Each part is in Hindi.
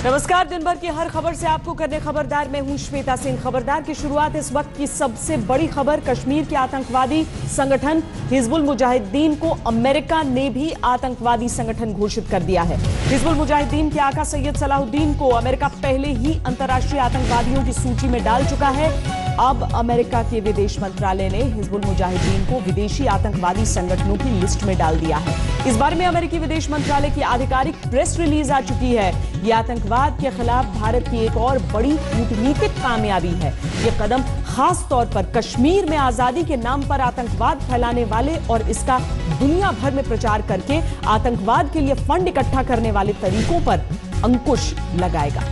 नमस्कार। दिन भर की हर खबर से आपको करने खबरदार में हूं श्वेता सिंह। खबरदार की शुरुआत इस वक्त की सबसे बड़ी खबर। कश्मीर के आतंकवादी संगठन हिजबुल मुजाहिदीन को अमेरिका ने भी आतंकवादी संगठन घोषित कर दिया है। हिजबुल मुजाहिदीन के आका सैयद सलाहुद्दीन को अमेरिका पहले ही अंतर्राष्ट्रीय आतंकवादियों की सूची में डाल चुका है। अब अमेरिका के विदेश मंत्रालय ने हिजबुल मुजाहिदीन को विदेशी आतंकवादी संगठनों की लिस्ट में डाल दिया है। इस बारे में अमेरिकी विदेश मंत्रालय की आधिकारिक प्रेस रिलीज आ चुकी है। यह आतंकवाद के खिलाफ भारत की एक और बड़ी कूटनीतिक कामयाबी है। यह कदम खास तौर पर कश्मीर में आजादी के नाम पर आतंकवाद फैलाने वाले और इसका दुनिया भर में प्रचार करके आतंकवाद के लिए फंड इकट्ठा करने वाले तरीकों पर अंकुश लगाएगा।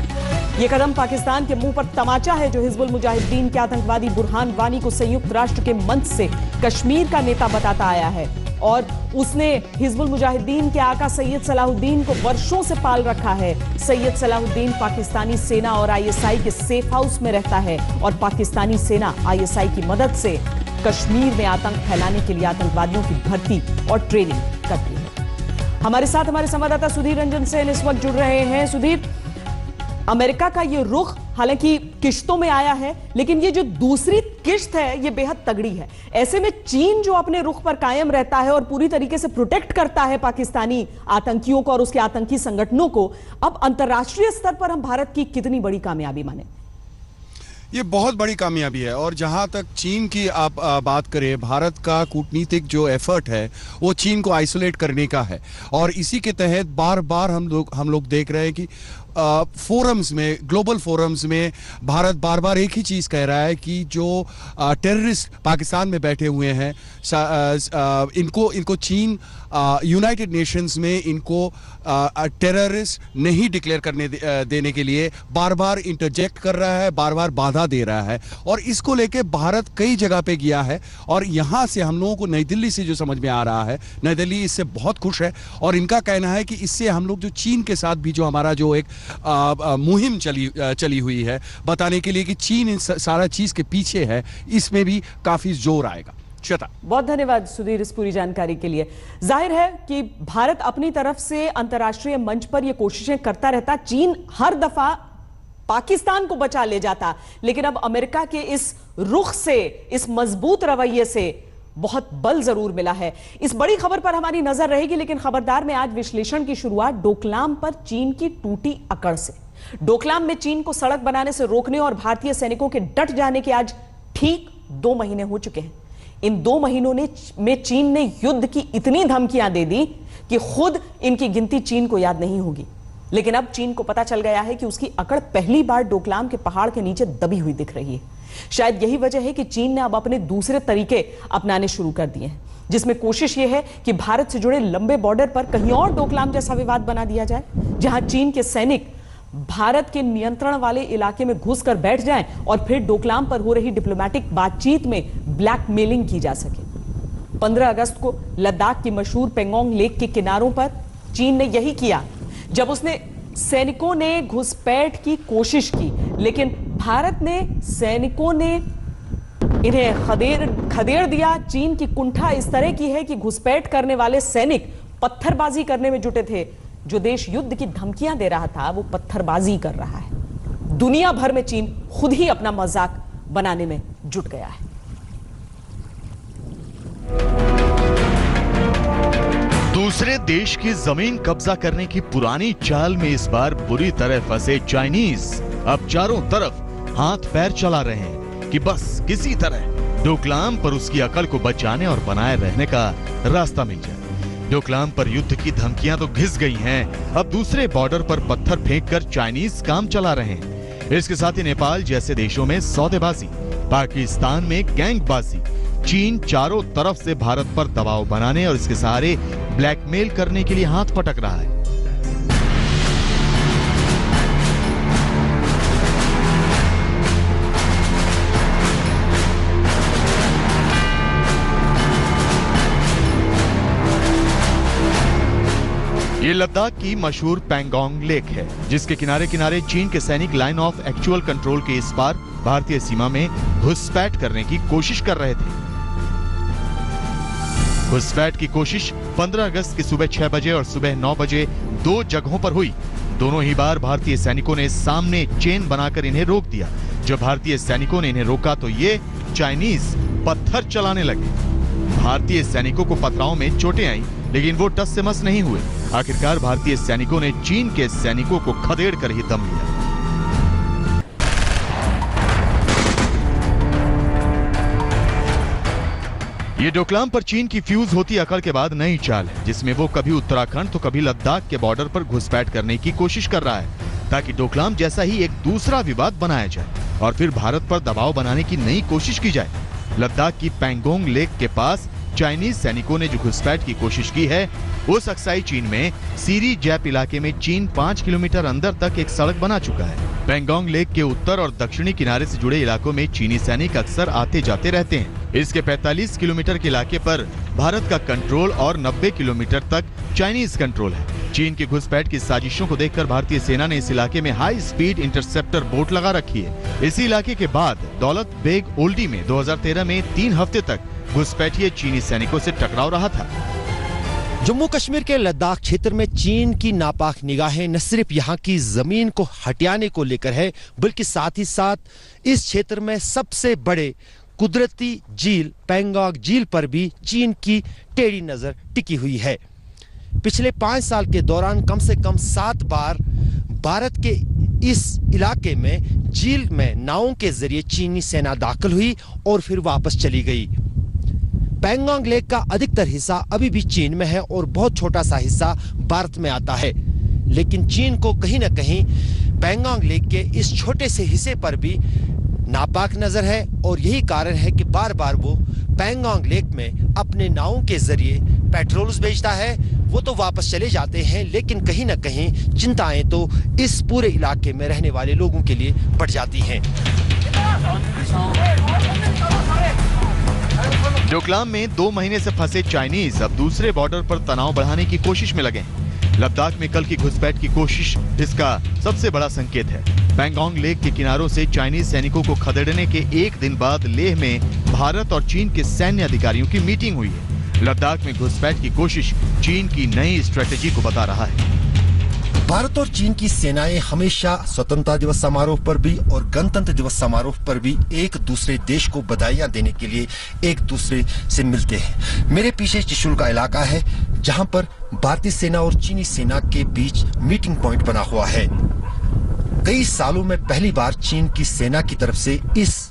यह कदम पाकिस्तान के मुंह पर तमाचा है, जो हिजबुल मुजाहिदीन के आतंकवादी बुरहान वानी को संयुक्त राष्ट्र के मंच से कश्मीर का नेता बताता आया है और उसने हिजबुल मुजाहिदीन के आका सैयद सलाहुद्दीन को वर्षों से पाल रखा है। सैयद सलाहुद्दीन पाकिस्तानी सेना और आईएसआई के सेफ हाउस में रहता है और पाकिस्तानी सेना आईएसआई की मदद से कश्मीर में आतंक फैलाने के लिए आतंकवादियों की भर्ती और ट्रेनिंग करती है। हमारे साथ हमारे संवाददाता सुधीर रंजन सेन इस वक्त जुड़ रहे हैं। सुधीर, अमेरिका का ये रुख हालांकि किश्तों में आया है, लेकिन ये जो दूसरी किश्त है ये बेहद तगड़ी है। ऐसे में चीन जो अपने रुख पर कायम रहता है और पूरी तरीके से प्रोटेक्ट करता है पाकिस्तानी आतंकियों को और उसके आतंकी संगठनों को, अब अंतर्राष्ट्रीय स्तर पर हम भारत की कितनी बड़ी कामयाबी माने? ये बहुत बड़ी कामयाबी है। और जहां तक चीन की आप बात करें, भारत का कूटनीतिक जो एफर्ट है वो चीन को आइसोलेट करने का है और इसी के तहत बार बार हम लोग देख रहे हैं कि फोरम्स में, ग्लोबल फोरम्स में भारत बार बार एक ही चीज़ कह रहा है कि जो टेररिस्ट पाकिस्तान में बैठे हुए हैं इनको चीन यूनाइटेड नेशंस में इनको टेररिस्ट नहीं डिक्लेयर करने देने के लिए बार बार इंटरजेक्ट कर रहा है, बार बार बाधा दे रहा है। और इसको लेके भारत कई जगह पे गया है और यहाँ से हम लोगों को नई दिल्ली से जो समझ में आ रहा है, नई दिल्ली इससे बहुत खुश है और इनका कहना है कि इससे हम लोग जो चीन के साथ भी जो हमारा जो एक मुहिम चली हुई है बताने के लिए कि चीन इन सारा चीज के पीछे है, इसमें भी काफी जोर आएगा। श्वेता, बहुत धन्यवाद सुधीर इस पूरी जानकारी के लिए। जाहिर है कि भारत अपनी तरफ से अंतर्राष्ट्रीय मंच पर यह कोशिशें करता रहता। चीन हर दफा पाकिस्तान को बचा ले जाता, लेकिन अब अमेरिका के इस रुख से, इस मजबूत रवैये से बहुत बल जरूर मिला है। इस बड़ी खबर पर हमारी नजर रहेगी, लेकिन खबरदार में आज विश्लेषण की शुरुआत डोकलाम पर चीन की टूटी अकड़ से। डोकलाम में चीन को सड़क बनाने से रोकने और भारतीय सैनिकों के डट जाने के आज ठीक 2 महीने हो चुके हैं। इन 2 महीनों में चीन ने युद्ध की इतनी धमकियां दे दी कि खुद इनकी गिनती चीन को याद नहीं होगी। लेकिन अब चीन को पता चल गया है कि उसकी अकड़ पहली बार डोकलाम के पहाड़ के नीचे दबी हुई दिख रही है। शायद यही वजह है कि चीन ने अब अपने दूसरे तरीके अपनाने शुरू कर दिए हैं, जिसमें कोशिश यह है कि भारत से जुड़े लंबे बॉर्डर पर कहीं और डोकलाम जैसा विवाद बना दिया जाए, जहां चीन के सैनिक भारत के नियंत्रण वाले इलाके में घुसकर बैठ जाएं और फिर डोकलाम पर हो रही डिप्लोमेटिक बातचीत में ब्लैकमेलिंग की जा सके। 15 अगस्त को लद्दाख की मशहूर पेंगोंग लेक के किनारों पर चीन ने यही किया, जब उसने सैनिकों ने घुसपैठ की कोशिश की, लेकिन भारत ने सैनिकों ने इन्हें खदेड़ दिया। चीन की कुंठा इस तरह की है कि घुसपैठ करने वाले सैनिक पत्थरबाजी करने में जुटे थे। जो देश युद्ध की धमकियां दे रहा था वो पत्थरबाजी कर रहा है। दुनिया भर में चीन खुद ही अपना मजाक बनाने में जुट गया है। दूसरे देश की जमीन कब्जा करने की पुरानी चाल में इस बार बुरी तरह फंसे चाइनीज अब चारों तरफ हाथ पैर चला रहे हैं कि बस किसी तरह डोकलाम पर उसकी अकड़ को बचाने और बनाए रहने का रास्ता मिल जाए। डोकलाम पर युद्ध की धमकियां तो घिस गई हैं, अब दूसरे बॉर्डर पर पत्थर फेंककर चाइनीज काम चला रहे हैं। इसके साथ ही नेपाल जैसे देशों में सौदेबाजी, पाकिस्तान में गैंगबाजी, चीन चारों तरफ से भारत पर दबाव बनाने और इसके सहारे ब्लैकमेल करने के लिए हाथ पटक रहा है। ये लद्दाख की मशहूर पेंगोंग लेक है, जिसके किनारे किनारे चीन के सैनिक लाइन ऑफ एक्चुअल कंट्रोल के इस पार भारतीय सीमा में घुसपैठ करने की कोशिश कर रहे थे। घुसपैठ की कोशिश 15 अगस्त की सुबह 6 बजे और सुबह 9 बजे 2 जगहों पर हुई। दोनों ही बार भारतीय सैनिकों ने सामने चेन बनाकर इन्हें रोक दिया। जब भारतीय सैनिकों ने इन्हें रोका तो ये चाइनीज पत्थर चलाने लगे। भारतीय सैनिकों को पथराव में चोटें आईं, लेकिन वो टस से मस नहीं हुए। आखिरकार भारतीय सैनिकों ने चीन के सैनिकों को खदेड़ कर ही दम लिया। ये डोकलाम पर चीन की फ्यूज होती अकड़ के बाद नई चाल है, जिसमें वो कभी उत्तराखंड तो कभी लद्दाख के बॉर्डर पर घुसपैठ करने की कोशिश कर रहा है, ताकि डोकलाम जैसा ही एक दूसरा विवाद बनाया जाए और फिर भारत पर दबाव बनाने की नई कोशिश की जाए। लद्दाख की पैंगोंग लेक के पास चाइनीज सैनिकों ने जो घुसपैठ की कोशिश की है, उस अक्साई चीन में सीरी जैप इलाके में चीन 5 किलोमीटर अंदर तक एक सड़क बना चुका है। पैंगोंग लेक के उत्तर और दक्षिणी किनारे से जुड़े इलाकों में चीनी सैनिक अक्सर आते जाते रहते हैं। इसके 45 किलोमीटर के इलाके पर भारत का कंट्रोल और 90 किलोमीटर तक चाइनीज कंट्रोल है। चीन की घुसपैठ की साजिशों को देखकर भारतीय सेना ने इस इलाके में हाई स्पीड इंटरसेप्टर बोट लगा रखी है। इसी इलाके के बाद दौलत बेग ओल्डी में 2013 में 3 हफ्ते तक घुसपैठिए चीनी सैनिकों से टकराव रहा था। जम्मू कश्मीर के लद्दाख क्षेत्र में चीन की नापाक निगाहें न सिर्फ यहाँ की जमीन को हटियाने को लेकर है, बल्कि साथ ही साथ इस क्षेत्र में सबसे बड़े कुदरती झील पैंगोंग झील पर भी चीन की टेढ़ी नजर टिकी हुई है। पिछले 5 साल के दौरान कम से कम 7 बार भारत के इस इलाके में झील में नावों के जरिए चीनी सेना दाखिल हुई और फिर वापस चली गई। पैंगोंग लेक का अधिकतर हिस्सा अभी भी चीन में है और बहुत छोटा सा हिस्सा भारत में आता है, लेकिन चीन को कहीं न कहीं पैंगोंग लेक के इस छोटे से हिस्से पर भी नापाक नजर है और यही कारण है कि बार बार वो पैंगोंग लेक में अपने नावों के जरिए पेट्रोल भेजता है। वो तो वापस चले जाते हैं, लेकिन कहीं न कहीं चिंताएं तो इस पूरे इलाके में रहने वाले लोगों के लिए बढ़ जाती हैं। डोकलाम में 2 महीने से फंसे चाइनीज अब दूसरे बॉर्डर पर तनाव बढ़ाने की कोशिश में लगे हैं। लद्दाख में कल की घुसपैठ की कोशिश इसका सबसे बड़ा संकेत है। पैंगोंग लेक के किनारों से चाइनीज सैनिकों को खदेड़ने के एक दिन बाद लेह में भारत और चीन के सैन्य अधिकारियों की मीटिंग हुई है। लद्दाख में घुसपैठ की कोशिश चीन की नई स्ट्रेटेजी को बता रहा है। भारत और चीन की सेनाएं हमेशा स्वतंत्रता दिवस समारोह पर भी और गणतंत्र दिवस समारोह पर भी एक दूसरे देश को बधाइयां देने के लिए एक दूसरे से मिलते हैं। मेरे पीछे त्रिशूल का इलाका है, जहां पर भारतीय सेना और चीनी सेना के बीच मीटिंग पॉइंट बना हुआ है। कई सालों में पहली बार चीन की सेना की तरफ से इस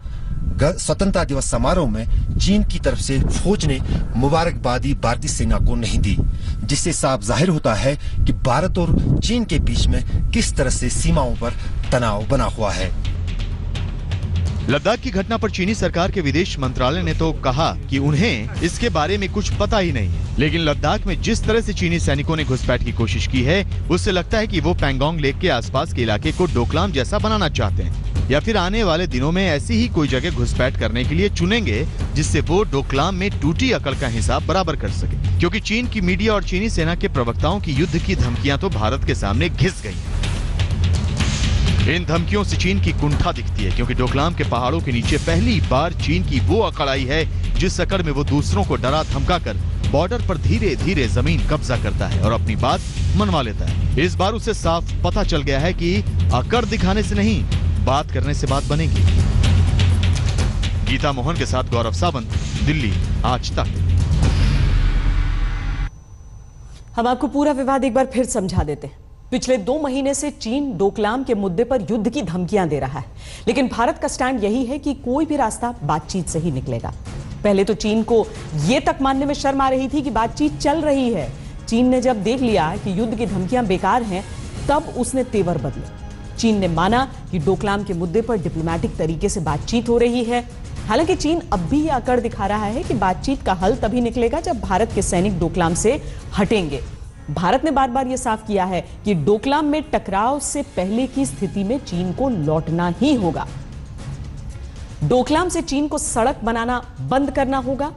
स्वतंत्रता दिवस समारोह में चीन की तरफ से फौज ने मुबारकबादी भारतीय सेना को नहीं दी, जिससे साफ जाहिर होता है कि भारत और चीन के बीच में किस तरह से सीमाओं पर तनाव बना हुआ है। लद्दाख की घटना पर चीनी सरकार के विदेश मंत्रालय ने तो कहा कि उन्हें इसके बारे में कुछ पता ही नहीं है, लेकिन लद्दाख में जिस तरह से चीनी सैनिकों ने घुसपैठ की कोशिश की है, उससे लगता है कि वो पैंगोंग लेक के आसपास के इलाके को डोकलाम जैसा बनाना चाहते हैं, या फिर आने वाले दिनों में ऐसी ही कोई जगह घुसपैठ करने के लिए चुनेंगे, जिससे वो डोकलाम में टूटी अकड़ का हिसाब बराबर कर सके। क्योंकि चीन की मीडिया और चीनी सेना के प्रवक्ताओं की युद्ध की धमकियां तो भारत के सामने घिस गई हैं। इन धमकियों से चीन की कुंठा दिखती है, क्योंकि डोकलाम के पहाड़ों के नीचे पहली बार चीन की वो अकड़ आई है जिस अकड़ में वो दूसरों को डरा धमकाकर बॉर्डर पर धीरे धीरे जमीन कब्जा करता है और अपनी बात मनवा लेता है। इस बार उसे साफ पता चल गया है कि अकड़ दिखाने से नहीं, बात करने से बात बनेगी। गीता मोहन के साथ गौरव सावंत, दिल्ली आज तक। हम आपको पूरा विवाद एक बार फिर समझा देते हैं। पिछले 2 महीने से चीन डोकलाम के मुद्दे पर युद्ध की धमकियां दे रहा है, लेकिन भारत का स्टैंड यही है कि कोई भी रास्ता बातचीत से ही निकलेगा। पहले तो चीन को यह तक मानने में शर्म आ रही थी कि बातचीत चल रही है। चीन ने जब देख लिया कि युद्ध की धमकियां बेकार हैं, तब उसने तेवर बदले। चीन ने माना कि डोकलाम के मुद्दे पर डिप्लोमैटिक तरीके से बातचीत हो रही है। हालांकि चीन अब भी यह अकड़ दिखा रहा है कि बातचीत का हल तभी निकलेगा जब भारत के सैनिक डोकलाम से हटेंगे। भारत ने बार बार यह साफ किया है कि डोकलाम में टकराव से पहले की स्थिति में चीन को लौटना ही होगा। डोकलाम से चीन को सड़क बनाना बंद करना होगा।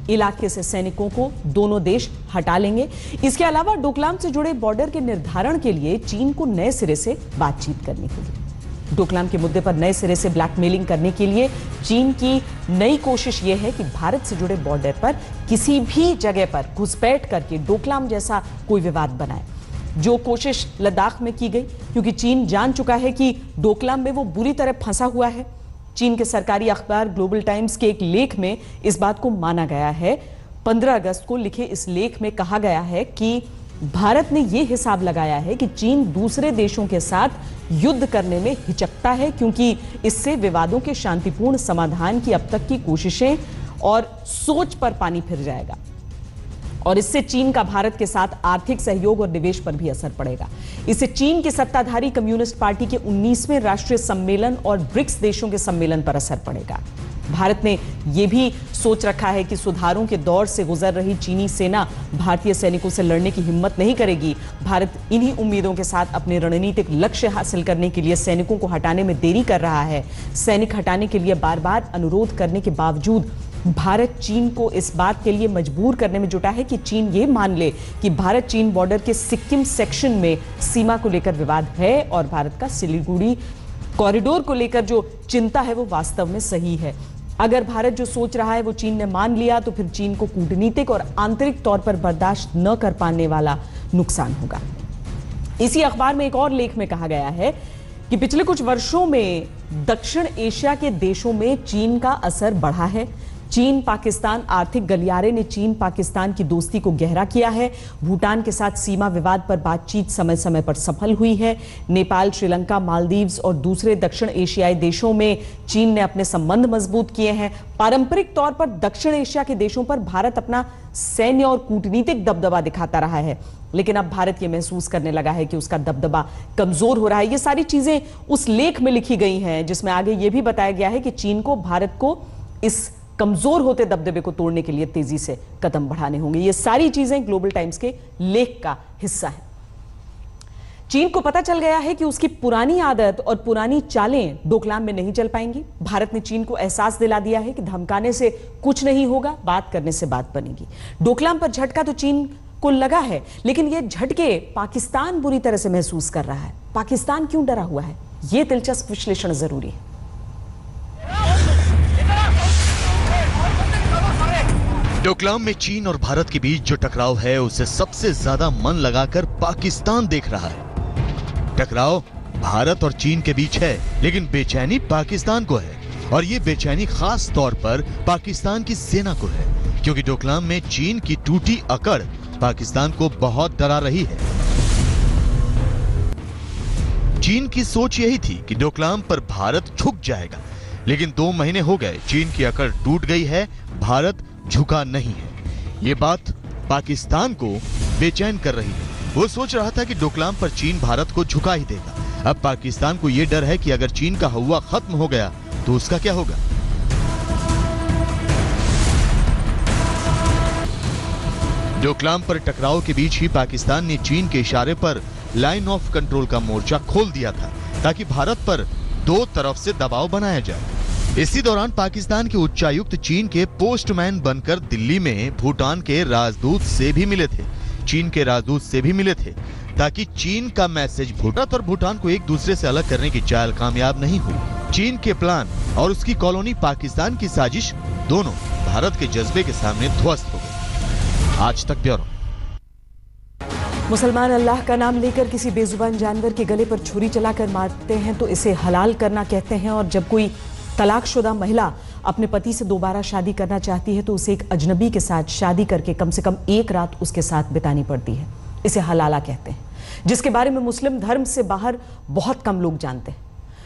इलाके से सैनिकों को दोनों देश हटा लेंगे। इसके अलावा डोकलाम से जुड़े बॉर्डर के निर्धारण के लिए चीन को नए सिरे से बातचीत करनी होगी। डोकलाम के मुद्दे पर नए सिरे से ब्लैकमेलिंग करने के लिए चीन की नई कोशिश यह है कि भारत से जुड़े बॉर्डर पर किसी भी जगह पर घुसपैठ करके डोकलाम जैसा कोई विवाद बनाए। जो कोशिश लद्दाख में की गई, क्योंकि चीन जान चुका है कि डोकलाम में वो बुरी तरह फंसा हुआ है। चीन के सरकारी अखबार ग्लोबल टाइम्स के एक लेख में इस बात को माना गया है। 15 अगस्त को लिखे इस लेख में कहा गया है कि भारत ने यह हिसाब लगाया है कि चीन दूसरे देशों के साथ युद्ध करने में हिचकता है, क्योंकि इससे विवादों के शांतिपूर्ण समाधान की अब तक की कोशिशें और सोच पर पानी फिर जाएगा, और इससे चीन का भारत के साथ आर्थिक सहयोग और निवेश पर भी असर पड़ेगा। इससे चीन की सत्ताधारी कम्युनिस्ट पार्टी के 19वें राष्ट्रीय सम्मेलन और ब्रिक्स देशों के सम्मेलन पर असर पड़ेगा। भारत ने यह भी सोच रखा है कि सुधारों के दौर से गुजर रही चीनी सेना भारतीय सैनिकों से लड़ने की हिम्मत नहीं करेगी। भारत इन्हीं उम्मीदों के साथ अपने रणनीतिक लक्ष्य हासिल करने के लिए सैनिकों को हटाने में देरी कर रहा है। सैनिक हटाने के लिए बार बार अनुरोध करने के बावजूद भारत चीन को इस बात के लिए मजबूर करने में जुटा है कि चीन ये मान ले कि भारत चीन बॉर्डर के सिक्किम सेक्शन में सीमा को लेकर विवाद है, और भारत का सिलीगुड़ी कॉरिडोर को लेकर जो चिंता है वो वास्तव में सही है। अगर भारत जो सोच रहा है वो चीन ने मान लिया तो फिर चीन को कूटनीतिक और आंतरिक तौर पर बर्दाश्त न कर पाने वाला नुकसान होगा। इसी अखबार में एक और लेख में कहा गया है कि पिछले कुछ वर्षों में दक्षिण एशिया के देशों में चीन का असर बढ़ा है। चीन पाकिस्तान आर्थिक गलियारे ने चीन पाकिस्तान की दोस्ती को गहरा किया है। भूटान के साथ सीमा विवाद पर बातचीत समय समय पर सफल हुई है। नेपाल, श्रीलंका, मालदीव्स और दूसरे दक्षिण एशियाई देशों में चीन ने अपने संबंध मजबूत किए हैं। पारंपरिक तौर पर दक्षिण एशिया के देशों पर भारत अपना सैन्य और कूटनीतिक दबदबा दिखाता रहा है, लेकिन अब भारत ये महसूस करने लगा है कि उसका दबदबा कमजोर हो रहा है। ये सारी चीजें उस लेख में लिखी गई हैं जिसमें आगे ये भी बताया गया है कि चीन को भारत को इस कमजोर होते दबदबे को तोड़ने के लिए तेजी से कदम बढ़ाने होंगे। ये सारी चीजें ग्लोबल टाइम्स के लेख का हिस्सा है। चीन को पता चल गया है कि उसकी पुरानी आदत और पुरानी चालें डोकलाम में नहीं चल पाएंगी। भारत ने चीन को एहसास दिला दिया है कि धमकाने से कुछ नहीं होगा, बात करने से बात बनेगी। डोकलाम पर झटका तो चीन को लगा है, लेकिन ये झटके पाकिस्तान बुरी तरह से महसूस कर रहा है। पाकिस्तान क्यों डरा हुआ है, ये दिलचस्प विश्लेषण जरूरी है। डोकलाम में चीन और भारत के बीच जो टकराव है उसे सबसे ज्यादा मन लगाकर पाकिस्तान देख रहा है। टकराव भारत और चीन के बीच है, लेकिन बेचैनी पाकिस्तान को है, और ये बेचैनी खास तौर पर पाकिस्तान की सेना को है, क्योंकि डोकलाम में चीन की टूटी अकड़ पाकिस्तान को बहुत डरा रही है। चीन की सोच यही थी कि डोकलाम पर भारत झुक जाएगा, लेकिन 2 महीने हो गए, चीन की अकड़ टूट गई है, भारत झुका नहीं है। ये बात पाकिस्तान को बेचैन कर रही है। वो सोच रहा था कि डोकलाम पर चीन भारत को झुका ही देगा। अब पाकिस्तान को यह डर है कि अगर चीन का हवा खत्म हो गया तो उसका क्या होगा। डोकलाम पर टकराव के बीच ही पाकिस्तान ने चीन के इशारे पर लाइन ऑफ कंट्रोल का मोर्चा खोल दिया था, ताकि भारत पर 2 तरफ से दबाव बनाया जाए। इसी दौरान पाकिस्तान के उच्चायुक्त चीन के पोस्टमैन बनकर दिल्ली में भूटान के राजदूत से भी मिले थे, चीन के राजदूत से भी मिले थे, ताकि चीन का मैसेज भारत और भूटान को एक दूसरे से अलग करने की चाल कामयाब नहीं हुई। चीन के प्लान और उसकी कॉलोनी पाकिस्तान की साजिश दोनों भारत के जज्बे के सामने ध्वस्त हो गए। आज तक ब्यूरो। मुसलमान अल्लाह का नाम लेकर किसी बेजुबान जानवर के गले पर छुरी चलाकर मारते हैं तो इसे हलाल करना कहते हैं, और जब कोई तलाकशुदा महिला अपने पति से दोबारा शादी करना चाहती है तो उसे एक अजनबी के साथ शादी करके कम से कम 1 रात उसके साथ बितानी पड़ती है। इसे हलाला कहते हैं, जिसके बारे में मुस्लिम धर्म से बाहर बहुत कम लोग जानते हैं।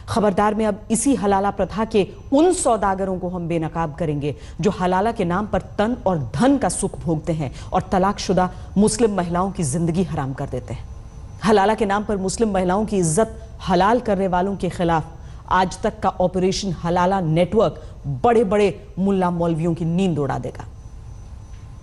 खबरदार में अब इसी हलाला प्रथा के उन सौदागरों को हम बेनकाब करेंगे जो हलाला के नाम पर तन और धन का सुख भोगते हैं और तलाकशुदा मुस्लिम महिलाओं की जिंदगी हराम कर देते हैं। हलाला के नाम पर मुस्लिम महिलाओं की इज्जत हलाल करने वालों के खिलाफ आज तक का ऑपरेशन हलाला नेटवर्क बड़े बड़े मुल्ला मौलवियों की नींद उड़ा देगा।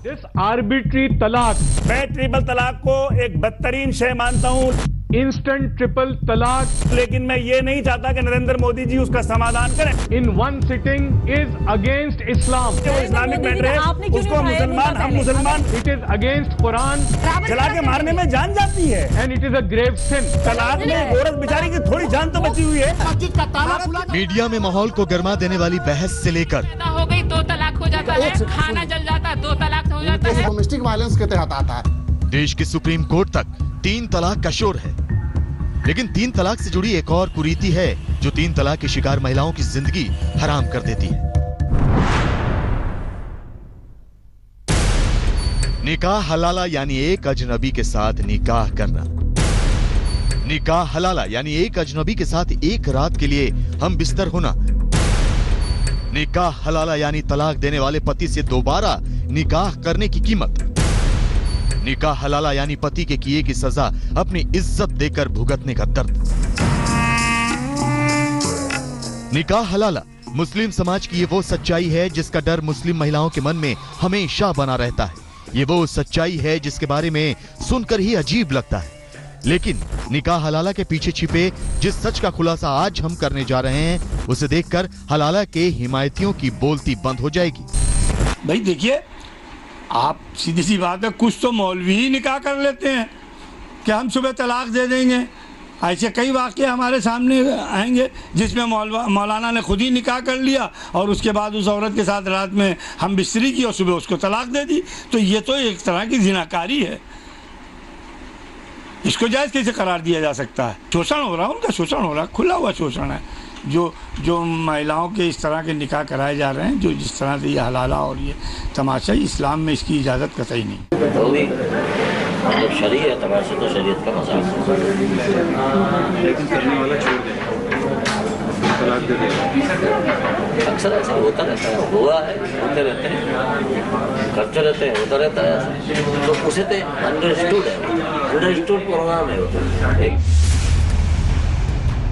दिस आर्बिट्री तलाक, मैं ट्रिपल तलाक को एक बदतरीन शय मानता हूं, इंस्टेंट ट्रिपल तलाक, लेकिन मैं ये नहीं चाहता कि नरेंद्र मोदी जी उसका समाधान करें। In one sitting is against इस्लाम। वो इस्लामिक मैटर है, उसको मुसलमान, हम मुसलमान, इट इज अगेंस्ट कुरान, जला के मारने में जान जाती है, and it is a grave sin. तलाक में औरत बेचारी की थोड़ी जान तो बची हुई है। मीडिया में माहौल को गर्मा देने वाली बहस से लेकर हो गई 2 तलाक हो जाता है, खाना जल जाता है 2 तलाक हो जाता है, डोमेस्टिक वायलेंस के तहत आता है। देश की सुप्रीम कोर्ट तक तीन तलाक का शोर है। लेकिन तीन तलाक से जुड़ी एक और कुरीति है जो तीन तलाक की शिकार महिलाओं की जिंदगी हराम कर देती है। निकाह हलाला यानी एक अजनबी के साथ निकाह करना। निकाह हलाला यानी एक अजनबी के साथ एक रात के लिए हम बिस्तर होना। निकाह हलाला यानी तलाक देने वाले पति से दोबारा निकाह करने की कीमत। निकाह हलाला यानी पति के किए की सजा अपनी इज्जत देकर भुगतने का दर्द। निकाह हलाला मुस्लिम समाज की ये वो सच्चाई है जिसका डर मुस्लिम महिलाओं के मन में हमेशा बना रहता है। ये वो सच्चाई है जिसके बारे में सुनकर ही अजीब लगता है। लेकिन निकाह हलाला के पीछे छिपे जिस सच का खुलासा आज हम करने जा रहे हैं उसे देखकर हलाला के हिमायतियों की बोलती बंद हो जाएगी। भाई देखिए, आप सीधी सी बात है, कुछ तो मौलवी ही निकाह कर लेते हैं कि हम सुबह तलाक दे देंगे। ऐसे कई वाक़े हमारे सामने आएंगे जिसमें मौलाना ने खुद ही निकाह कर लिया और उसके बाद उस औरत के साथ रात में हम बिस्तरी की और सुबह उसको तलाक दे दी। तो ये तो एक तरह की जिनाकारी है। इसको जायज़ कैसे करार दिया जा सकता है? शोषण हो रहा है, उनका शोषण हो रहा है, खुला हुआ शोषण है। जो महिलाओं के इस तरह के निकाह कराए जा रहे हैं, जो जिस तरह से ये हलाला और ये तमाशा, इस्लाम में इसकी इजाज़त कतई नहीं। मतलब शरीयत वैसे तो शरीयत का मजाक है, लेकिन करने वाला छोड़ दे, तलाक दे दे। अक्सर ऐसा होता रहता है, हुआ है, होते रहते हैं, करते रहते हैं, होता रहता है। तो उसे तो अंडरस्टूड है, अंडरस्टूड प्रोग्राम है।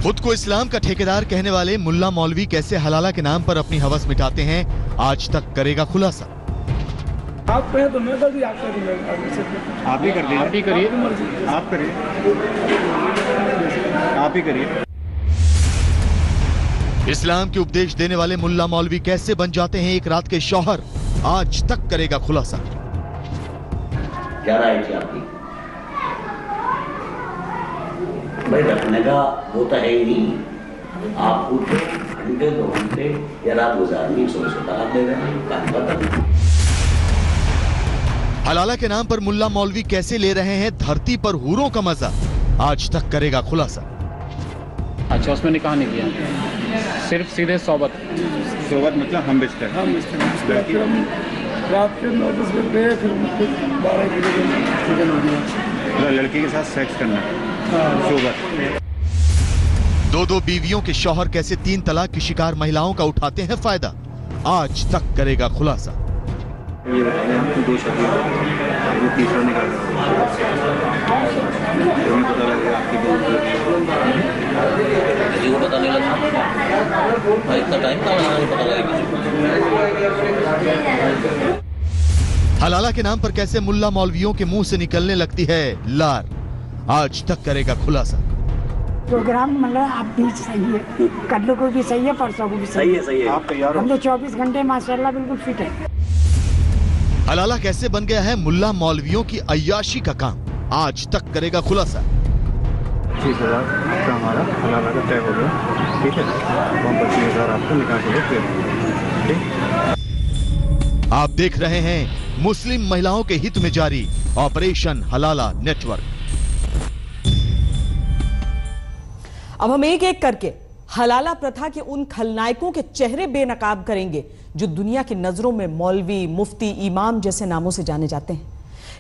खुद को इस्लाम का ठेकेदार कहने वाले मुल्ला मौलवी कैसे हलाला के नाम पर अपनी हवस मिटाते हैं, आज तक करेगा खुलासा। आप कहें तो मैं कर दी, आप कर दी, आप ही कर दी, आप ही करिए, आप करिए, आप ही करिए। इस्लाम के उपदेश देने वाले मुल्ला मौलवी कैसे बन जाते हैं एक रात के शौहर, आज तक करेगा खुलासा। क्या राय थी आपकी? भाई रखने का वो तो है ही नहीं। आप उठो घंटे 2 घंटे या रात गुजारनी, सोच तलाक दे रहे हैं। हलाला के नाम पर मुल्ला मौलवी कैसे ले रहे हैं धरती पर हूरों का मजा, आज तक करेगा खुलासा। अच्छा, उसमें निकाह नहीं किया, सिर्फ सीधे सोबत मतलब हम बिस्तर रात के 9 बजे गए, फिर 12 बजे लड़की के साथ सेक्स करना। दो बीवियों के शौहर कैसे 3 तलाक की शिकार महिलाओं का उठाते हैं फायदा, आज तक करेगा खुलासा। ये बताइए, आपको 2 शादी वो तीसरा निकाल पता लगेगा आपकी किसी को पता नहीं लगा, इतना टाइम का पता लगेगा। हलाला के नाम पर कैसे मुल्ला मौलवियों के मुंह से निकलने लगती है लार, आज तक करेगा खुलासा। प्रोग्राम मतलब आप भी सही है, कल को भी सही है, परसों को भी सही है। आप तैयार हो? हम तो 24 घंटे माशाल्लाह बिल्कुल फिट है। हलाला कैसे बन गया है मुल्ला मौलवियों की अय्याशी का काम, आज तक करेगा खुलासा। 30,000 का हमारा हलाला का तय हो गया, ठीक है, 25,000 आपको निकाल के ठीक। आप देख रहे हैं मुस्लिम महिलाओं के हित में जारी ऑपरेशन हलाला नेटवर्क। अब हम एक एक करके हलाला प्रथा के उन खलनायकों के चेहरे बेनकाब करेंगे जो दुनिया की नजरों में मौलवी, मुफ्ती, इमाम जैसे नामों से जाने जाते हैं,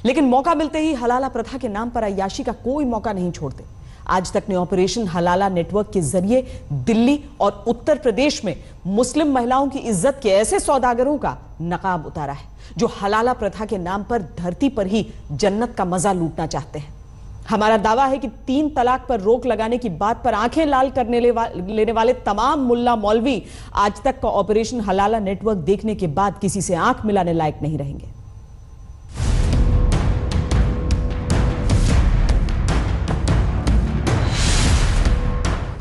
लेकिन मौका मिलते ही हलाला प्रथा के नाम पर अय्याशी का कोई मौका नहीं छोड़ते। आज तक ने ऑपरेशन हलाला नेटवर्क के जरिए दिल्ली और उत्तर प्रदेश में मुस्लिम महिलाओं की इज्जत के ऐसे सौदागरों का नकाब उतारा है जो हलाला प्रथा के नाम पर धरती पर ही जन्नत का मजा लूटना चाहते हैं। हमारा दावा है कि 3 तलाक पर रोक लगाने की बात पर आंखें लाल करने लेने वाले तमाम मुल्ला मौलवी आज तक का ऑपरेशन हलाला नेटवर्क देखने के बाद किसी से आंख मिलाने लायक नहीं रहेंगे।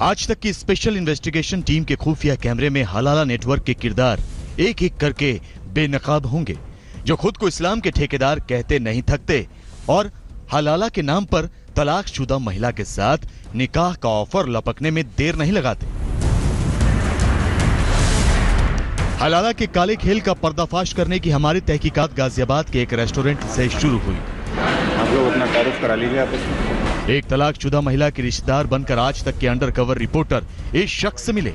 आज तक की स्पेशल इन्वेस्टिगेशन टीम के खुफिया कैमरे में हलाला नेटवर्क के किरदार एक एक करके बेनकाब होंगे जो खुद को इस्लाम के ठेकेदार कहते नहीं थकते और हलाला के नाम पर तलाकशुदा महिला के साथ निकाह का ऑफर लपकने में देर नहीं लगाते। हलाला के काले खेल का पर्दाफाश करने की हमारी तहकीकात गाजियाबाद के एक रेस्टोरेंट से शुरू हुई। आप लोग अपना तारुफ करा लीजिए आपस में। एक तलाकशुदा महिला के रिश्तेदार बनकर आज तक के अंडरकवर रिपोर्टर इस शख्स से मिले।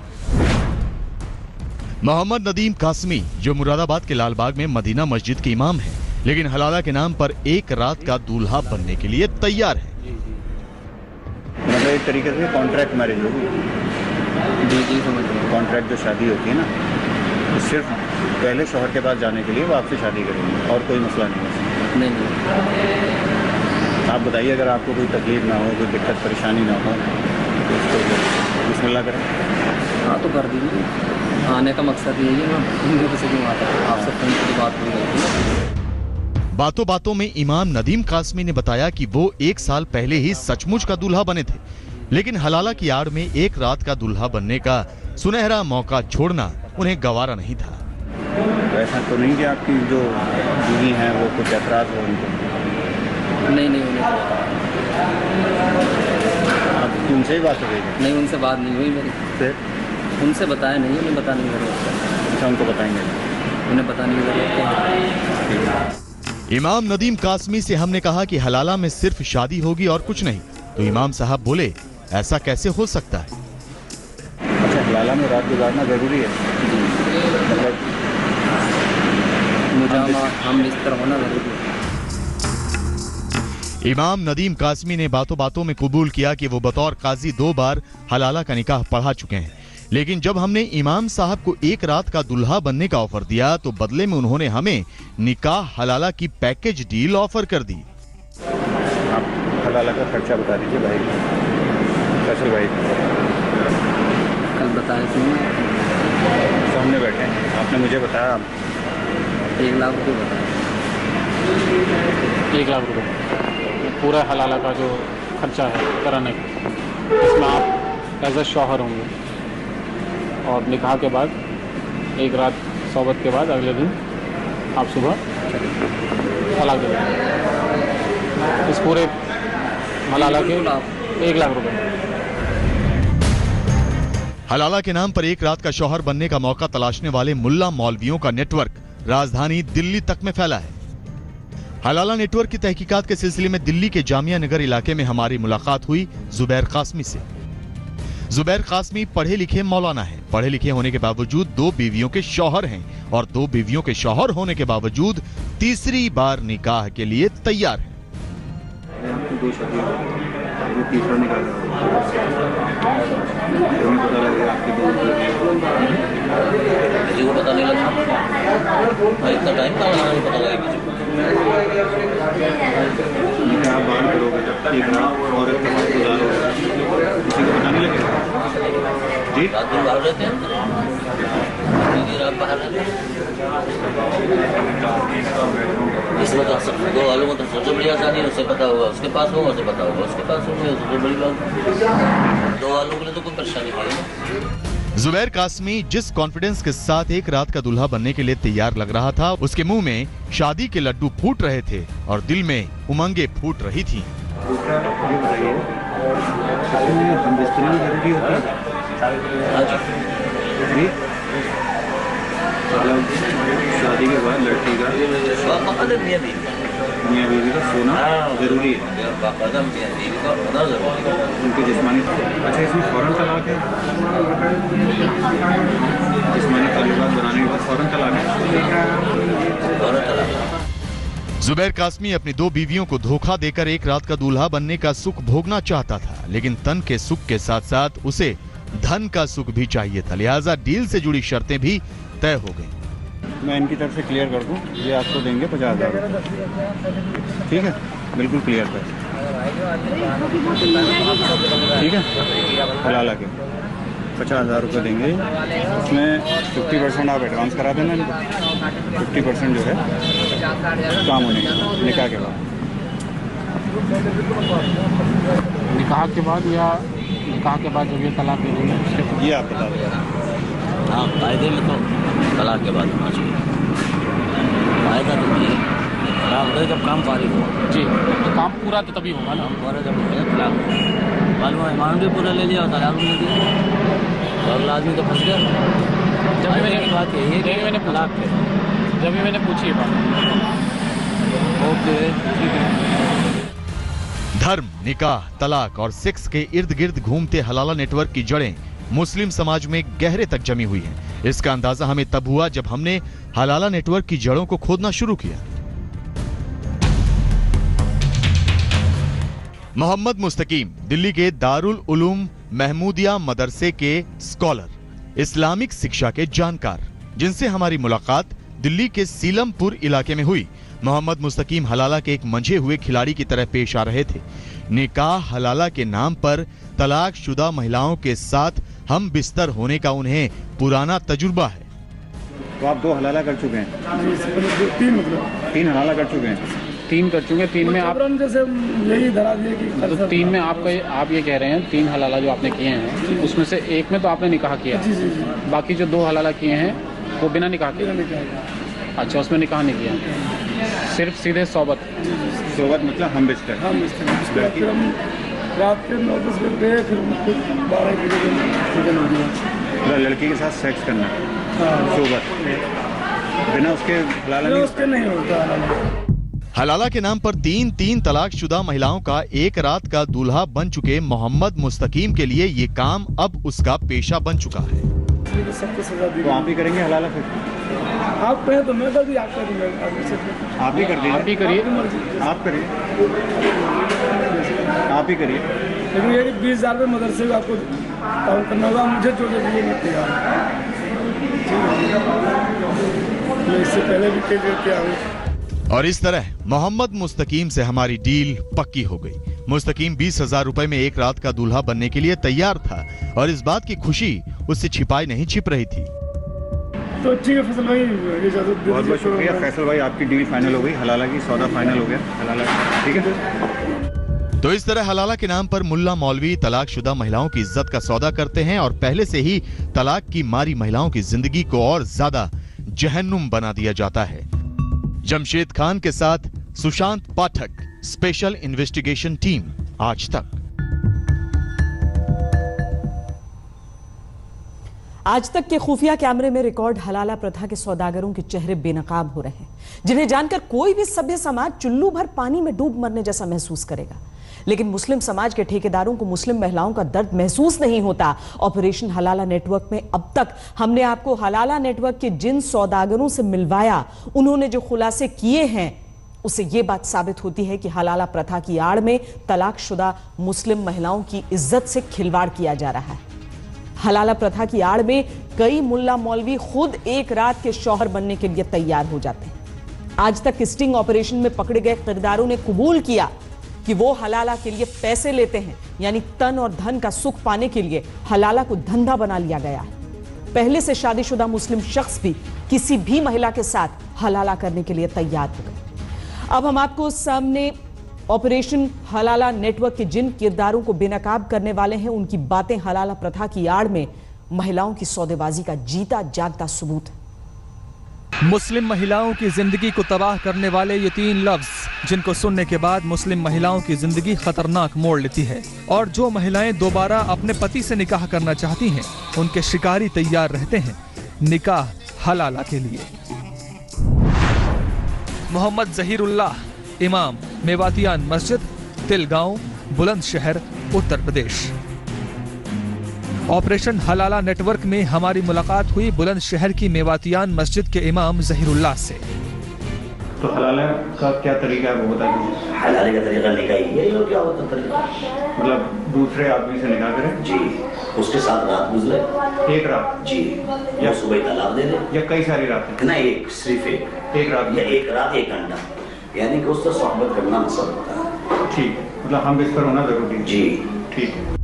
मोहम्मद नदीम कासमी, जो मुरादाबाद के लालबाग में मदीना मस्जिद के इमाम हैं, लेकिन हलाला के नाम पर एक रात का दूल्हा बनने के लिए तैयार है। मतलब एक तरीके से कॉन्ट्रैक्ट मैरिज होगी। जी समझ रहे। कॉन्ट्रैक्ट जो शादी होती है ना, तो सिर्फ पहले शौहर के पास जाने के लिए वो आपसे शादी करेंगे और कोई मसला नहीं है। नहीं। आप बताइए, अगर आपको कोई तकलीफ ना हो, कोई दिक्कत परेशानी ना हो, तो उसको बिस्मिल्लाह करें। हाँ तो कर दीजिए, आने का मकसद यही है ना, किसी की आपसे फोन की बात हुई गई। बातों बातों में इमाम नदीम कासमी ने बताया कि वो 1 साल पहले ही सचमुच का दूल्हा बने थे, लेकिन हलाला की आड़ में एक रात का दूल्हा बनने का सुनहरा मौका छोड़ना उन्हें गवारा नहीं था। ऐसा तो नहीं कि आपकी जो बीवी हैं वो कुछ ऐतराज हो उनको? नहीं उन्हें आप उनसे ही बात हो गई? नहीं, उनसे बात नहीं हुई मेरी। फिर उनसे बताया नहीं, उन्हें बता नहीं मेरे। अच्छा, उनको बताएंगे? उन्हें बता नहीं मेरे। इमाम नदीम कासमी से हमने कहा कि हलाला में सिर्फ शादी होगी और कुछ नहीं, तो इमाम साहब बोले ऐसा कैसे हो सकता है? अच्छा, हलाला में रात गुजारना जरूरी है? मतलब हम इस तरह होना जरूरी है। इमाम नदीम कासमी ने बातों बातों में कबूल किया कि वो बतौर काजी 2 बार हलाला का निकाह पढ़ा चुके हैं, लेकिन जब हमने इमाम साहब को एक रात का दुल्हा बनने का ऑफर दिया तो बदले में उन्होंने हमें निकाह हलाला की पैकेज डील ऑफर कर दी। आप हलाला का खर्चा बता दीजिए भाई, फैसल भाई। कल बताया सामने बैठे हैं, आपने मुझे बताया 1 लाख रुपये बताया। 1 लाख रुपये पूरा हलाला का जो खर्चा है कराने का, इसमें आप एज अ शौहर होंगे और निकाह के बाद 1 रात सोबत के बाद अगले दिन आप सुबह तलाक दे देंगे। इस पूरे हलाला के 1 लाख रुपये। हलाला के नाम पर एक रात का शौहर बनने का मौका तलाशने वाले मुल्ला मौलवियों का नेटवर्क राजधानी दिल्ली तक में फैला है। हलाला नेटवर्क की तहकीकात के सिलसिले में दिल्ली के जामिया नगर इलाके में हमारी मुलाकात हुई जुबैर कासमी से। जुबैर कासमी पढ़े लिखे मौलाना हैं। पढ़े लिखे होने के बावजूद 2 बीवियों के शौहर हैं और 2 बीवियों के शौहर होने के बावजूद तीसरी बार निकाह के लिए तैयार हैं। पता नहीं लगा, इतना टाइम का पता लगा। निकाह बांध करोगे जब एक रात औरत के साथ गुजारोगे, किसी को पता नहीं लगेगा? जी, रात दिन बाहर रहते हैं, रात बाहर रहते हैं। इसमें तो सब 2 वालों को तो सबसे बड़ी आसानी है, उससे पता होगा, उसके पास होगा, उससे पता होगा, उसके पास होगा, सबसे बड़ी बात। 2 वालों के लिए तो कोई परेशानी नहीं है। जुबैर कासमी जिस कॉन्फिडेंस के साथ एक रात का दूल्हा बनने के लिए तैयार लग रहा था, उसके मुंह में शादी के लड्डू फूट रहे थे और दिल में उमंगे फूट रही थी। शादी के बाद लड़की का मियां बीवी का सोना जरूरी है, उनकी जिस्मानी। अच्छा, इसमें फौरन तलाक है? जिस्मानी ताल्लुकात बनाने के बाद फौरन तलाक है? जुबैर कासमी अपनी 2 बीवियों को धोखा देकर एक रात का दूल्हा बनने का सुख भोगना चाहता था, लेकिन तन के सुख के साथ साथ उसे धन का सुख भी चाहिए था, लिहाजा डील से जुड़ी शर्तें भी तय हो गई। मैं इनकी तरफ से क्लियर कर दूं, ये आपको देंगे 50,000 रुपये। ठीक है, बिल्कुल क्लियर कर। ठीक है, हलाला के 50,000 रुपये देंगे। उसमें 50% आप एडवांस करा देना इनको, 50% जो है काम होने के निकाह के बाद। निकाह के बाद या निकाह के बाद जब ये तलाक दे देंगे, ये आप बता दें। हाँ, कायदे में तो तलाक के बाद होना चाहिए। कायदा तो नहीं है, तलाक होता है जब काम फारिग हो। जी, तो काम पूरा तो तभी होगा ना। पूरा जब हो गया तलाक, मालूम है, ईमान भी पूरा ले लिया और तलाक भी ले दिया, तो अगला आदमी तो फंस गया। जब भी मैंने बात यही है कि मैंने तलाक है, जब भी मैंने पूछी बात। ओके, ठीक है। धर्म, निकाह, तलाक और सेक्स के इर्द गिर्द घूमते हलाला नेटवर्क की जड़ें मुस्लिम समाज में गहरे तक जमी हुई हैं। इसका अंदाजा हमें तब हुआ जब हमने हलाला नेटवर्क की जड़ों को खोदना शुरू किया। मोहम्मद मुस्तकीम दिल्ली के दारुल उलूम महमूदिया मदरसे के स्कॉलर, इस्लामिक शिक्षा के जानकार, जिनसे हमारी मुलाकात दिल्ली के सीलमपुर इलाके में हुई। मोहम्मद मुस्तकीम हलाला के एक मंझे हुए खिलाड़ी की तरह पेश आ रहे थे। निकाह हलाला के नाम पर तलाकशुदा महिलाओं के साथ हम बिस्तर होने का उन्हें पुराना तजुर्बा है। तो आप 2 हलाला कर चुके हैं? 3 हलाला कर चुके हैं? 3 कर चुके हैं। 3 में आप जैसे यही धरा दिए कि मतलब 3 में आप ये कह रहे हैं 3 हलाला जो आपने किए हैं उसमें से एक में तो आपने निकाह किया, बाकी जो 2 हलाला किए हैं वो बिना निकाह किए। अच्छा, उसमें निकाह नहीं किया, सिर्फ सीधे सोबत। सोबत मतलब हम बिस्तर। फिर हम रात के 9-10 बजे गए, फिर 12 बजे लड़की के साथ सेक्स करना, सोबत बिना उसके हलाला नहीं होता। हलाला के नाम पर 3 तलाकशुदा महिलाओं का एक रात का दूल्हा बन चुके मोहम्मद मुस्तकीम के लिए ये काम अब उसका पेशा बन चुका है। तो आप ही करेंगे हलाला? फिर आप कहें तो मैं कर दी, आप कर दी, आप ही कर दीजिए। आप ही करिए, आप करिए, आप ही करिए। लेकिन ये 20,000 रुपये मदरसे को आपको काम करना होगा, मुझे जो दे मैं तैयार मैं इससे पहले भी कई देर किया हूँ। और इस तरह मोहम्मद मुस्तकीम से हमारी डील पक्की हो गई। मुस्तकीम 20,000 रुपए में एक रात का दूल्हा बनने के लिए तैयार था और इस बात की खुशी उससे छिपाई नहीं छिप रही थी। तो ठीक है फैसल भाई, बहुत बहुत शुक्रिया फैसल भाई, आपकी डील फाइनल हो गई, हलाला की सौदा फाइनल हो गया, हलाला, ठीक है। तो इस तरह हलाला के नाम पर मुल्ला मौलवी तलाकशुदा महिलाओं की इज्जत का सौदा करते हैं और पहले से ही तलाक की मारी महिलाओं की जिंदगी को और ज्यादा जहन्नुम बना दिया जाता है। जमशेद खान के साथ सुशांत पाठक, स्पेशल इन्वेस्टिगेशन टीम, आज तक। आज तक के खुफिया कैमरे में रिकॉर्ड हलाला प्रथा के सौदागरों के चेहरे बेनकाब हो रहे हैं, जिन्हें जानकर कोई भी सभ्य समाज चुल्लू भर पानी में डूब मरने जैसा महसूस करेगा। लेकिन मुस्लिम समाज के ठेकेदारों को मुस्लिम महिलाओं का दर्द महसूस नहीं होता। ऑपरेशन हलाला नेटवर्क में अब तक हमने आपको हलाला नेटवर्क के जिन सौदागरों से मिलवाया, उन्होंने जो खुलासे किए हैं, उससे यह बात साबित होती है कि हलाला प्रथा की आड़ में तलाकशुदा मुस्लिम महिलाओं की इज्जत से खिलवाड़ किया जा रहा है। हलाला प्रथा की आड़ में कई मुल्ला मौलवी खुद एक रात के शौहर बनने के लिए तैयार हो जाते हैं। आज तक स्टिंग ऑपरेशन में पकड़े गए किरदारों ने कबूल किया कि वो हलाला के लिए पैसे लेते हैं, यानी तन और धन का सुख पाने के लिए हलाला को धंधा बना लिया गया है। पहले से शादीशुदा मुस्लिम शख्स भी किसी भी महिला के साथ हलाला करने के लिए तैयार हो गए। अब हम आपको सामने ऑपरेशन हलाला नेटवर्क के जिन किरदारों को बेनकाब करने वाले हैं, उनकी बातें हलाला प्रथा की आड़ में महिलाओं की सौदेबाजी का जीता जागता सबूत है। मुस्लिम महिलाओं की जिंदगी को तबाह करने वाले ये 3 लफ्ज, जिनको सुनने के बाद मुस्लिम महिलाओं की जिंदगी खतरनाक मोड़ लेती है और जो महिलाएं दोबारा अपने पति से निकाह करना चाहती हैं, उनके शिकारी तैयार रहते हैं निकाह हलाला के लिए। मोहम्मद जहीरुल्लाह, इमाम, मेवातियान मस्जिद, तिलगांव, बुलंदशहर, उत्तर प्रदेश। ऑपरेशन हलाला नेटवर्क में हमारी मुलाकात हुई बुलंदशहर की मेवातियान मस्जिद के इमाम जहीरुल्लाह से। तो हलाला का क्या तरीका है वो बता दीजिए। हलाले का तरीका निकाह ही है, और क्या होता है तरीका? मतलब दूसरे आदमी से निकाह करें जी, उसके साथ रात गुजरे, एक रात जी, या सुबह तलाक दे दे, या कई सारी रातें? ना, एक, सिर्फ एक रात, या एक रात 1 घंटा, यानी कि उससे सोहबत करना मसला होता है। ठीक है, मतलब हम बिस्तर होना जरूरी जी, ठीक है।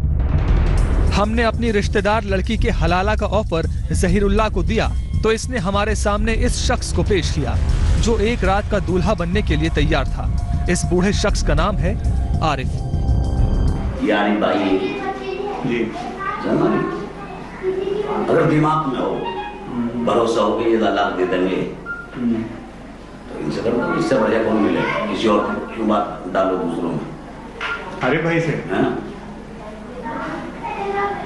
हमने अपनी रिश्तेदार लड़की के हलाला का ऑफर जहीरुल्लाह को दिया तो इसने हमारे सामने इस शख्स को पेश किया जो एक रात का दूल्हा बनने के लिए तैयार था। इस बूढ़े शख्स का नाम है आरिफ। यानी भाई जी, अगर दिमाग में हो, भरोसा हो कि ये तलाक दे देंगे तो इनसे कर दो, इससे बढ़िया कौन मिले? किसी और क्यों बात डालो दूसरों में? आरिफ भाई से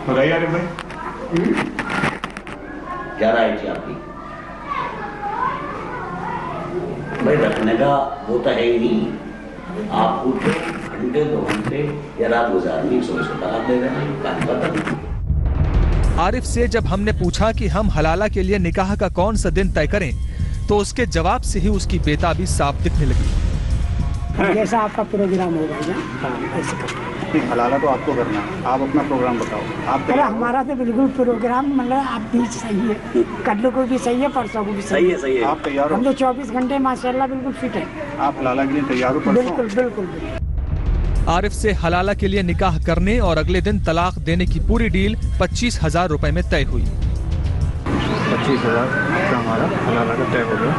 बताइए। आरिफ भाई क्या राय थी आपकी? भाई रखने का वो तो है ही नहीं, आप उठो घंटे 2 घंटे या रात गुजारनी, सुबह से तलाक दे देना। आरिफ से जब हमने पूछा कि हम हलाला के लिए निकाह का कौन सा दिन तय करें, तो उसके जवाब से ही उसकी बेताबी साफ दिखने लगी। जैसा आपका प्रोग्राम होगा ऐसे हलाला तो आपको करना है, आप अपना प्रोग्राम बताओ। आप अरे हमारा तो बिल्कुल प्रोग्राम मतलब आप भी सही है, कल को भी सही है, परसों को भी सही है। आप तैयार हो? हम तो 24 घंटे माशाल्लाह बिल्कुल फिट है। आप हलाला के लिए तैयार हो? बिल्कुल बिल्कुल। आरिफ से हलाला के लिए निकाह करने और अगले दिन तलाक देने की पूरी डील 25,000 रुपए में तय हुई। 25,000 का हमारा हलाला का तय हो गया,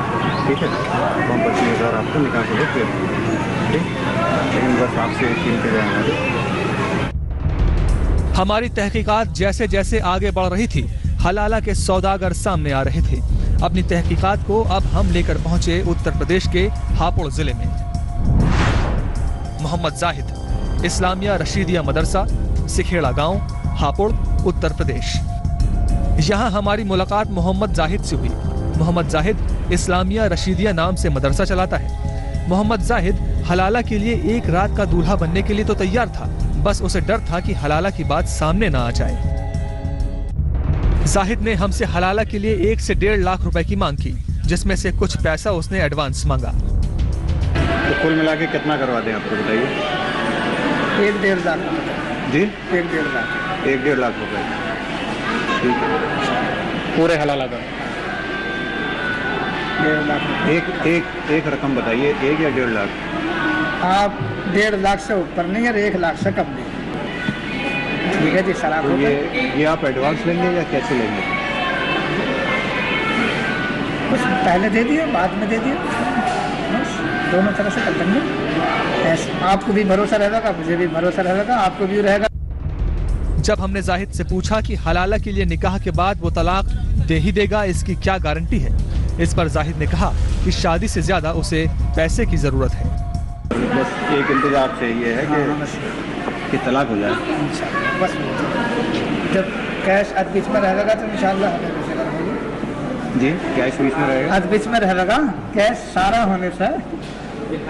ठीक है। तो हम 25,000 आपको निकाह के लिए दे, ठीक। लेकिन बस आपसे कीमत जाए हमारी तहकीकात जैसे जैसे आगे बढ़ रही थी, हलाला के सौदागर सामने आ रहे थे। अपनी तहकीकात को अब हम लेकर पहुंचे उत्तर प्रदेश के हापुड़ जिले में। मोहम्मद जाहिद, इस्लामिया रशीदिया मदरसा, सिखेड़ा गांव, हापुड़, उत्तर प्रदेश। यहां हमारी मुलाकात मोहम्मद जाहिद से हुई। मोहम्मद जाहिद इस्लामिया रशीदिया नाम से मदरसा चलाता है। मोहम्मद जाहिद हलाला के लिए एक रात का दूल्हा बनने के लिए तो तैयार था, बस उसे डर था कि हलाला की बात सामने ना आ जाए। जाहिद ने हमसे हलाला के लिए 1 से 1.5 लाख रुपए की मांग की, जिसमें से कुछ पैसा उसने एडवांस मांगा। तो कुल मिला के कितना करवा दें आपको बताइए? 1-1.5 लाख जी, 1-1.5 लाख 1-1.5 लाख रुपए, ठीक है। पूरे हलाला का 1.5 लाख। एक रकम बताइए, 1 या 1.5 लाख? आप 1.5 लाख से ऊपर नहीं और 1 लाख से कम नहीं, ठीक है जी। सलाह तो ये आप एडवांस लेंगे या कैसे लेंगे? कुछ पहले दे दिए, बाद में दे दिए, दोनों तरह से कर देंगे। आपको भी भरोसा रहेगा, मुझे भी भरोसा रहेगा, आपको भी रहेगा। जब हमने जाहिद से पूछा कि हलाला के लिए निकाह के बाद वो तलाक दे ही देगा, इसकी क्या गारंटी है, इस पर जाहिद ने कहा कि शादी से ज्यादा उसे पैसे की जरूरत है। बस एक इंतजार चाहिए है कि तलाक हो जाए। बस जब कैश अध बीच में रहेगा तो इंशाल्लाह हमें पैसे लगाएंगे जी। कैश बीच में रहेगा? अध बीच में रहेगा, कैश सारा होने से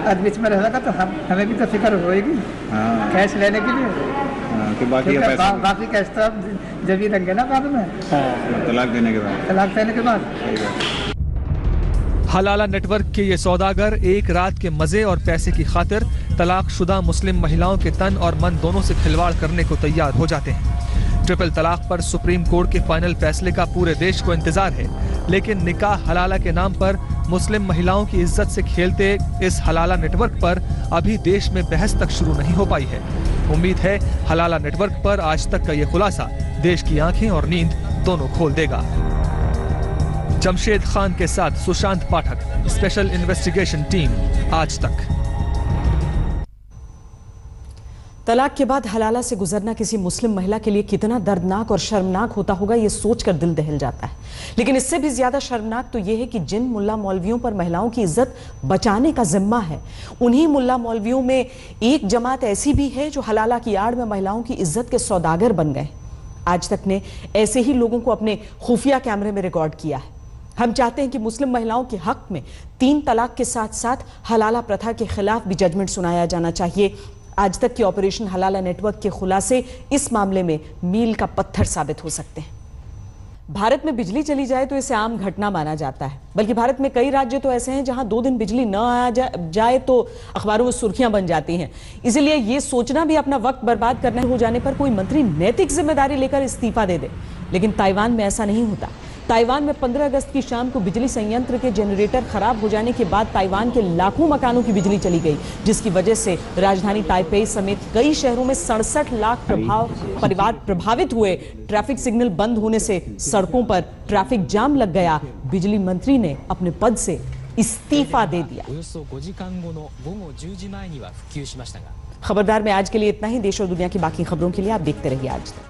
अध बीच में रहेगा तो हमें भी तो फिक्र होएगी कैश लेने के लिए। कि बाकी बाकी कैश तो अब जब ही देंगे ना बाद में, तलाक देने के बाद। तलाक देने के बाद। हलाला नेटवर्क के ये सौदागर एक रात के मजे और पैसे की खातिर तलाकशुदा मुस्लिम महिलाओं के तन और मन दोनों से खिलवाड़ करने को तैयार हो जाते हैं। ट्रिपल तलाक पर सुप्रीम कोर्ट के फाइनल फैसले का पूरे देश को इंतजार है, लेकिन निकाह हलाला के नाम पर मुस्लिम महिलाओं की इज्जत से खेलते इस हलाला नेटवर्क पर अभी देश में बहस तक शुरू नहीं हो पाई है। उम्मीद है हलाला नेटवर्क पर आज तक का ये खुलासा देश की आंखें और नींद दोनों खोल देगा। जमशेद खान के साथ सुशांत पाठक, स्पेशल इन्वेस्टिगेशन टीम, आज तक। तलाक के बाद हलाला से गुजरना किसी मुस्लिम महिला के लिए कितना दर्दनाक और शर्मनाक होता होगा, ये सोचकर दिल दहल जाता है। लेकिन इससे भी ज्यादा शर्मनाक तो ये है कि जिन मुल्ला मौलवियों पर महिलाओं की इज्जत बचाने का जिम्मा है, उन्हीं मुल्ला मौलवियों में एक जमात ऐसी भी है जो हलाला की आड़ में महिलाओं की इज्जत के सौदागर बन गए। आज तक ने ऐसे ही लोगों को अपने खुफिया कैमरे में रिकॉर्ड किया है। हम चाहते हैं कि मुस्लिम महिलाओं के हक में 3 तलाक के साथ साथ हलाला प्रथा के खिलाफ भी जजमेंट सुनाया जाना चाहिए। आज तक के ऑपरेशन हलाला नेटवर्क के खुलासे इस मामले में मील का पत्थर साबित हो सकते हैं। भारत में बिजली चली जाए तो इसे आम घटना माना जाता है, बल्कि भारत में कई राज्य तो ऐसे हैं जहां 2 दिन बिजली न आ जाए तो अखबारों में सुर्खियां बन जाती हैं। इसलिए ये सोचना भी अपना वक्त बर्बाद करने हो जाने पर कोई मंत्री नैतिक जिम्मेदारी लेकर इस्तीफा दे दे। लेकिन ताइवान में ऐसा नहीं होता। ताइवान में 15 अगस्त की शाम को बिजली संयंत्र के जनरेटर खराब हो जाने के बाद ताइवान के लाखों मकानों की बिजली चली गई, जिसकी वजह से राजधानी ताइपेई समेत कई शहरों में 67 लाख परिवार प्रभावित हुए। ट्रैफिक सिग्नल बंद होने से सड़कों पर ट्रैफिक जाम लग गया। बिजली मंत्री ने अपने पद से इस्तीफा दे दिया। खबरदार में आज के लिए इतना ही। देश और दुनिया की बाकी खबरों के लिए आप देखते रहिए आज तक।